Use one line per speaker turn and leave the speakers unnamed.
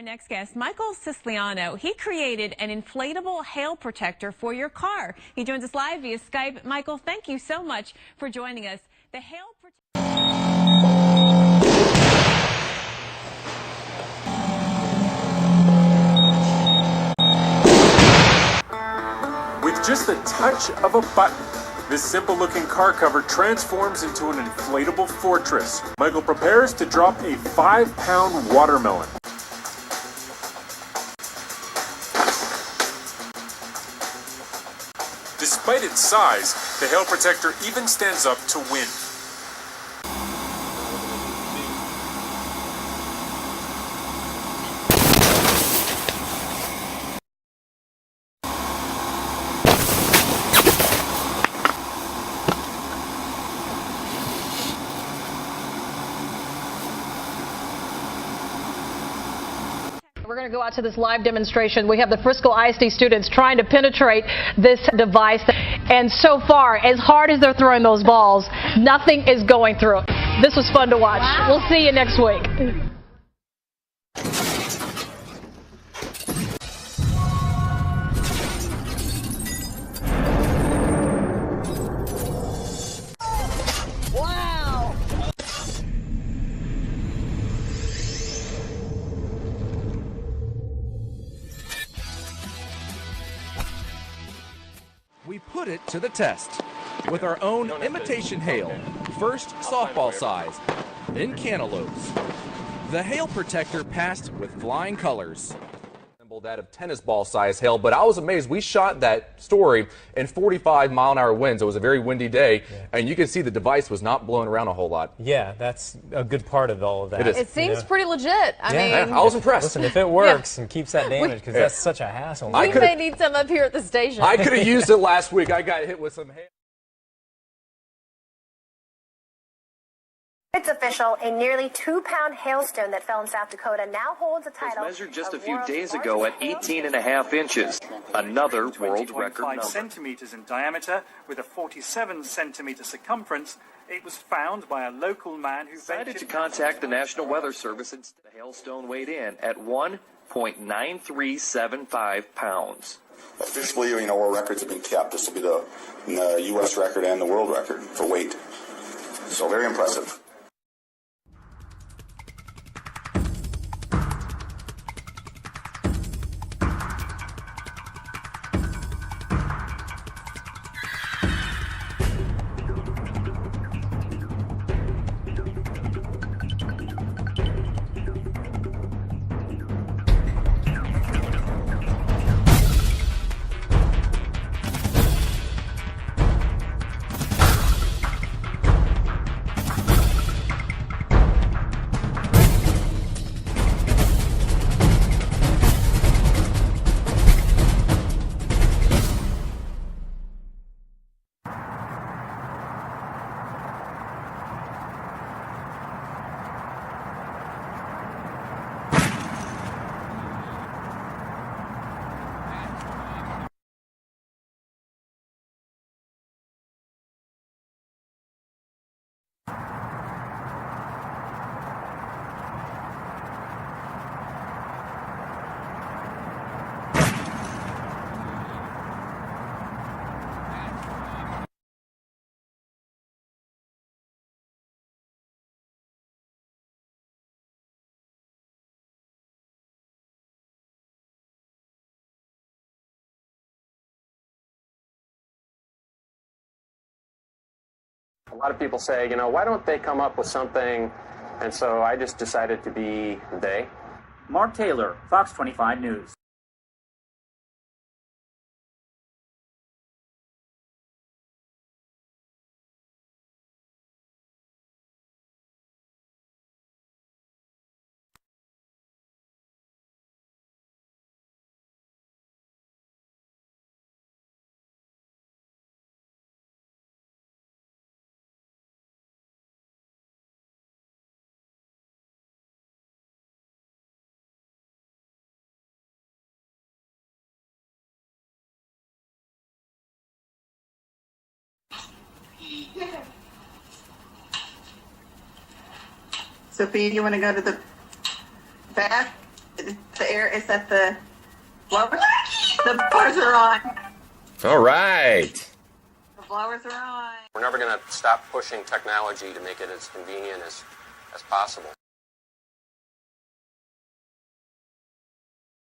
next guest, Michael Siciliano. He created an inflatable hail protector for your car. He joins us live via Skype. Michael, thank you so much for joining us. The hail protector.
With just the touch of a button, this simple-looking car cover transforms into an inflatable fortress. Michael prepares to drop a 5-pound watermelon. Despite its size, the hail protector even stands up to wind.
We're going to go out to this live demonstration. We have the Frisco ISD students trying to penetrate this device. And so far, as hard as they're throwing those balls, nothing is going through. This was fun to watch. Wow. We'll see you next week.
We put it to the test with our own imitation hail, first softball size, then cantaloupes. The hail protector passed with flying colors. That of tennis ball size hail, but I was amazed. We shot that story in 45-mile-an-hour winds. It was a very windy day, and you can see the device was not blowing around a whole lot.
Yeah, that's a good part of all of that.
It is.
It seems pretty legit. I mean,
I was impressed.
Listen, if it works and keeps that damage, because that's such a hassle.
We may need some up here at the station.
I could have used it last week. I got hit with some hail.
It's official. A nearly 2-pound hailstone that fell in South Dakota now holds the title.
It was measured just a few days ago at 18.5 inches. Another world record number.
5 centimeters in diameter with a 47-centimeter circumference. It was found by a local man who
decided to contact the National Weather Service. The hailstone weighed in at 1.9375 pounds.
Officially, world records have been kept. This will be the U.S. record and the world record for weight. So very impressive.
A lot of people say, why don't they come up with something? And so I just decided to be they.
Mark Taylor, Fox 25 News.
Sophia, you want to go to the back? The air is that the blowers. The blowers are on.
All right.
The blowers are on.
We're never going to stop pushing technology to make it as convenient as possible.